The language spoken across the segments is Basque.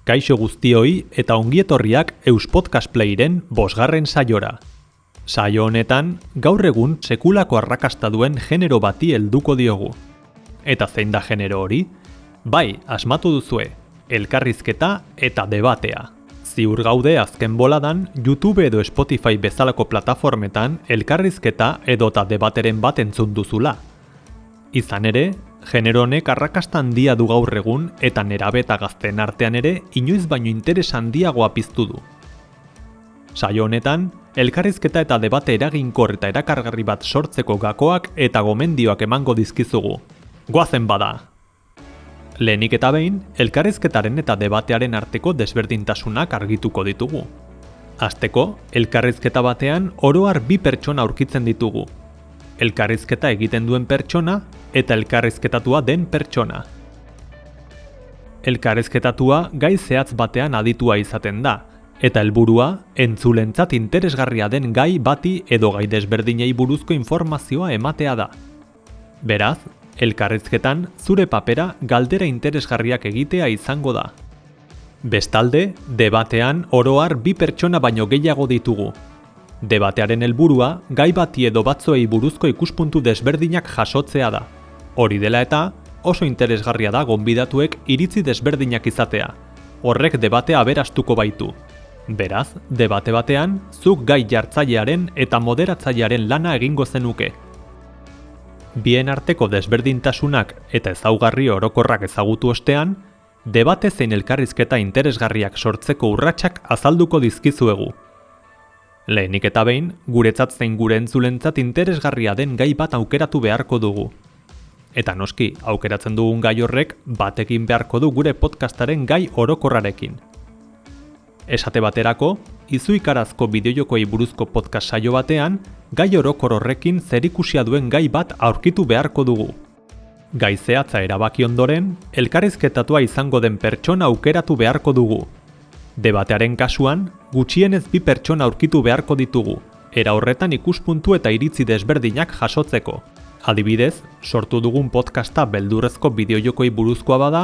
Kaixo guztioi eta ongietorriak Eus Podcast Playren 5. saiora. Saio honetan, gaur egun sekulako arrakasta duen genero bati helduko diogu. Eta zein da genero hori? Bai, asmatu duzue, elkarrizketa eta debatea. Ziur gaude azken boladan, YouTube edo Spotify bezalako plataformetan elkarrizketa edota debateren bat entzun duzula. Izan ere, genero honek arrakasta handia du gaur egun eta nerabe eta gazteen artean ere inoiz baino interes handiagoa piztu du. Saio honetan, elkarrizketa eta debate eraginkor eta erakargarri bat sortzeko gakoak eta gomendioak emango dizkizugu. Goazen bada! Lehenik eta behin, elkarrizketaren eta debatearen arteko desberdintasunak argituko ditugu. Hasteko, elkarrizketa batean oro har bi pertsona aurkitzen ditugu. Elkarrizketa egiten duen pertsona eta elkarrizketatua den pertsona. Elkarrizketatua gai zehatz batean aditua izaten da, eta helburua entzulentzat interesgarria den gai bati edo gai desberdinei buruzko informazioa ematea da. Beraz, elkarrizketan zure papera galdera interesgarriak egitea izango da. Bestalde, debatean oro har bi pertsona baino gehiago ditugu. Debatearen helburua gai bati edo batzuei buruzko ikuspuntu desberdinak jasotzea da. Hori dela eta, oso interesgarria da gonbidatuek iritzi desberdinak izatea. Horrek debatea aberastuko baitu. Beraz, debate batean, zuk gai jartzailearen eta moderatzailearen lana egingo zenuke. Bien arteko desberdintasunak eta ezaugarri orokorrak ezagutu ostean, debate zein elkarrizketa interesgarriak sortzeko urratsak azalduko dizkizuegu. Lehenik eta behin, guretzat zein gure entzulentzat interesgarria den gai bat aukeratu beharko dugu. Eta noski, aukeratzen dugun gai horrek batekin beharko du gure podcastaren gai orokorrarekin. Esate baterako, izuikarazko bideojokoei buruzko podcast saio batean, gai orokor horrekin zerikusia duen gai bat aurkitu beharko dugu. Gai zehatza erabaki ondoren, elkarrizketatua izango den pertsona aukeratu beharko dugu. Debatearen kasuan, gutxienez bi pertsona aurkitu beharko ditugu, era horretan ikuspuntu eta iritzi desberdinak jasotzeko. Adibidez, sortu dugun podcasta beldurrezko bideojokoi buruzkoa bada,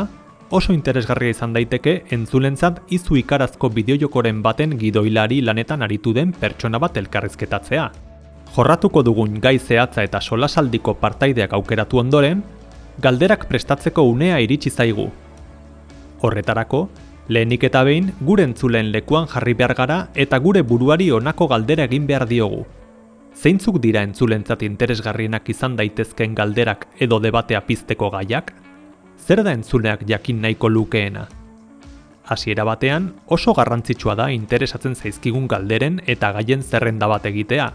oso interesgarria izan daiteke entzulentzat izuikarazko bideojokoren baten gidoilari lanetan aritu den pertsona bat elkarrizketatzea. Jorratuko dugun gai zehatza eta solasaldiko partaideak aukeratu ondoren, galderak prestatzeko unea iritsi zaigu. Horretarako, lehenik eta behin gure entzuleen lekuan jarri behar gara eta gure buruari honako galdera egin behar diogu. Zeintzuk dira entzulentzat interesgarrienak izan daitezkeen galderak edo debatea pizteko gaiak? Zer da entzuleak jakin nahiko lukeena? Hasiera batean, oso garrantzitsua da interesatzen zaizkigun galderen eta gaien zerrenda bat egitea,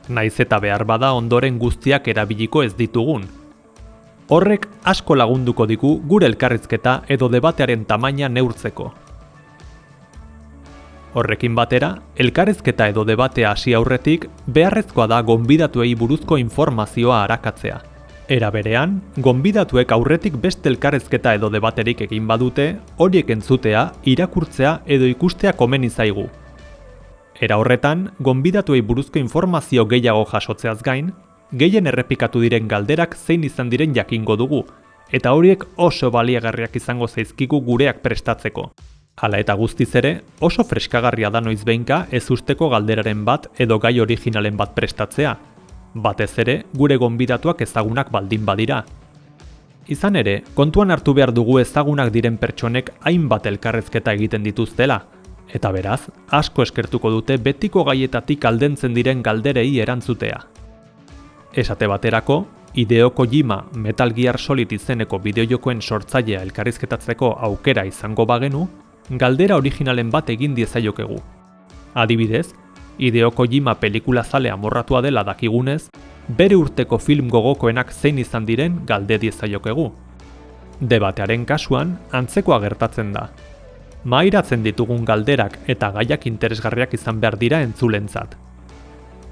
naiz eta behar bada ondoren guztiak erabiliko ez ditugun. Horrek asko lagunduko digu gure elkarrizketa edo debatearen tamaina neurtzeko. Horrekin batera, elkarrizketa edo debatea hasi aurretik beharrezkoa da gonbidatuei buruzko informazioa arakatzea. Era berean, gonbidatuek aurretik beste elkarrizketa edo debaterik egin badute, horiek entzutea, irakurtzea edo ikustea komeni zaigu. Era horretan, gonbidatuei buruzko informazio gehiago jasotzeaz gain, gehien errepikatu diren galderak zein izan diren jakingo dugu, eta horiek oso baliagarriak izango zaizkigu gureak prestatzeko. Hala eta guztiz ere, oso freskagarria da noizbehinka ez usteko galderaren bat edo gai originalen bat prestatzea, batez ere gure gonbidatuak ezagunak baldin badira. Izan ere, kontuan hartu behar dugu ezagunak diren pertsonek hainbat elkarrizketa egiten dituztela, eta beraz, asko eskertuko dute betiko gaietatik aldentzen diren galderei erantzutea. Esate baterako, Hideo Kojima Metal Gear Solid izeneko bideojokoen sortzailea elkarrizketatzeko aukera izango bagenu, galdera originalen bat egin diezaiokegu. Adibidez, Hideo Kojima pelikula zale amorratua dela dakigunez, bere urteko film gogokoenak zein izan diren galde diezaiokegu. Debatearen kasuan, antzekoa gertatzen da. Mahairatzen ditugun galderak eta gaiak interesgarriak izan behar dira entzulentzat.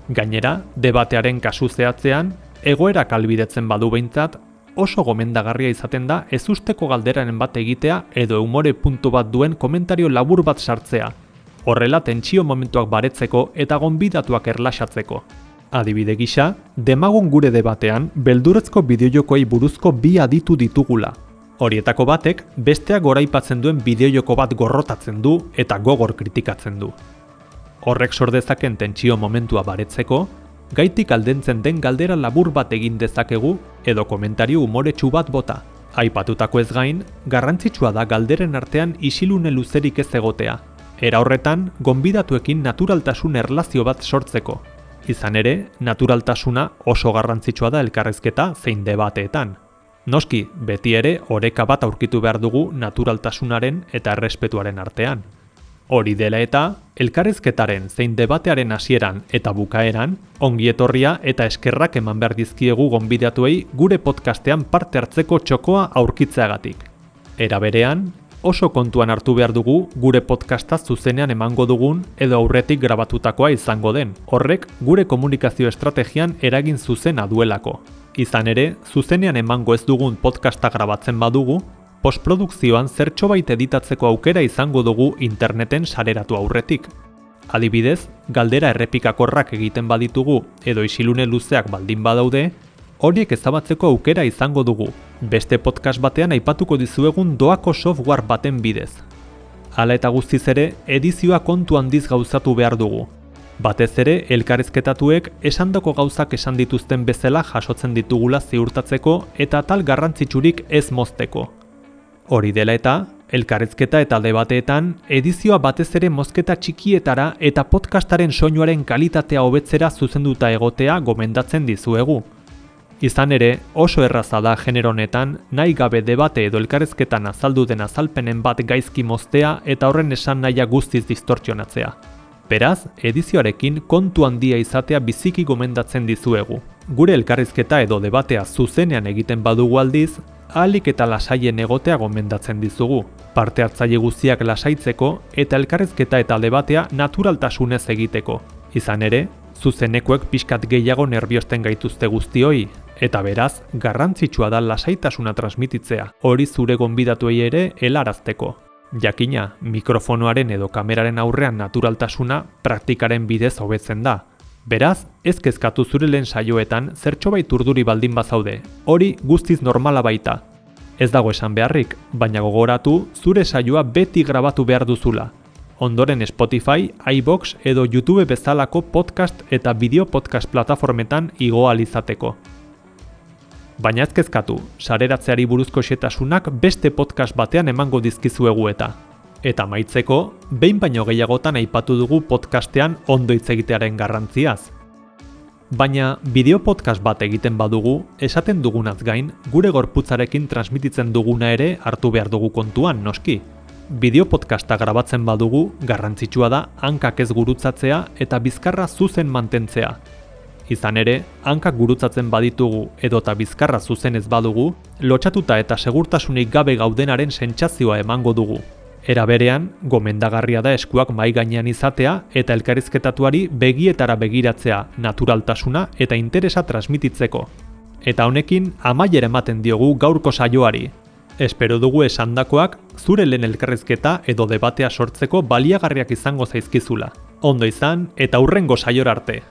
Gainera, debatearen kasu zehatzean, egoerak ahalbidetzen badu behintzat, oso gomendagarria izaten da ezusteko galderaren bat egitea edo umore puntu bat duen komentario labur bat sartzea, horrela tentsio momentuak baretzeko eta gonbidatuak erlaxatzeko. Adibide gisa, demagun gure debatean beldurrezko bideojokoei buruzko bi aditu ditugula. Horietako batek besteak goraipatzen duen bideojoko bat gorrotatzen du eta gogor kritikatzen du. Horrek sor dezaken tentsio momentua baretzeko, gaitik aldentzen den galdera labur bat egin dezakegu edo komentario umoretsu bat bota. Aipatutako ez gain, garrantzitsua da galderen artean isilune luzerik ez egotea. Era horretan, gonbidatuekin naturaltasun erlazio bat sortzeko. Izan ere, naturaltasuna oso garrantzitsua da elkarrizketa zein debateetan. Noski, beti ere oreka bat aurkitu behar dugu naturaltasunaren eta errespetuaren artean. Hori dela eta, elkarrizketaren zein debatearen hasieran eta bukaeran, ongi etorria eta eskerrak eman behar dizkiegu gonbidatuei gure podcastean parte hartzeko txokoa aurkitzeagatik. Era berean, oso kontuan hartu behar dugu gure podcasta zuzenean emango dugun edo aurretik grabatutakoa izango den. Horrek gure komunikazio estrategian eragin zuzena duelako. Izan ere, zuzenean emango ez dugun podcasta grabatzen badugu, postprodukzioan zertxobait editatzeko aukera izango dugu interneten sareratu aurretik. Adibidez, galdera errepikakorrak egiten baditugu edo isilune luzeak baldin badaude, horiek ezabatzeko aukera izango dugu, beste podcast batean aipatuko dizuegun doako software baten bidez. Hala eta guztiz ere, edizioa kontu handiz gauzatu behar dugu. Batez ere, elkarrizketatuek esandako gauzak esan dituzten bezala jasotzen ditugula ziurtatzeko eta tal garrantzitsurik ez mozteko. Hori dela eta, elkarrizketa eta debateetan, edizioa batez ere mozketa txikietara eta podcastaren soinuaren kalitatea hobetzera zuzenduta egotea gomendatzen dizuegu. Izan ere, oso erraza da genero honetan, nahi gabe debate edo elkarrizketan azaldu den azalpenen bat gaizki moztea eta horren esan nahia guztiz distortzionatzea. Beraz, edizioarekin kontu handia izatea biziki gomendatzen dizuegu. Gure elkarrizketa edo debatea zuzenean egiten badugu aldiz, ahalik eta lasaien egotea gomendatzen dizugu, parte hartzaile guztiak lasaitzeko eta elkarrizketa eta debatea naturaltasunez egiteko. Izan ere, zuzenekoek pixkat gehiago nerbiosten gaituzte guztioi, eta beraz, garrantzitsua da lasaitasuna transmititzea, hori zure gonbidatuei ere helarazteko. Jakina, mikrofonoaren edo kameraren aurrean naturaltasuna praktikaren bidez hobetzen da. Beraz, ez kezkatu zure lehen saioetan zertxobait urduri baldin bazaude, hori guztiz normala baita. Ez dago esan beharrik, baina gogoratu zure saioa beti grabatu behar duzula. Ondoren Spotify, iVoox edo YouTube bezalako podcast eta bideo podcast plataformetan igo ahal izateko. Baina ez kezkatu, sareratzeari buruzko xetasunak beste podcast batean emango dizkizuegu eta. Eta amaitzeko, behin baino gehiagotan aipatu dugu podcastean ondo hitz egitearen garrantziaz. Baina bideo podcast bat egiten badugu, esaten dugunaz gain, gure gorputzarekin transmititzen duguna ere hartu behar dugu kontuan, noski. Bideo podcasta grabatzen badugu, garrantzitsua da hankak ez gurutzatzea eta bizkarra zuzen mantentzea. Izan ere, hankak gurutzatzen baditugu edota bizkarra zuzen ez badugu, lotxatuta eta segurtasunik gabe gaudenaren sentsazioa emango dugu. Era berean, gomendagarria da eskuak mahai gainean izatea eta elkarrizketatuari begietara begiratzea naturaltasuna eta interesa transmititzeko. Eta honekin amaiera ematen diogu gaurko saioari. Espero dugu esandakoak zure lehen elkarrizketa edo debatea sortzeko baliagarriak izango zaizkizula. Ondo izan eta hurrengo saiora arte.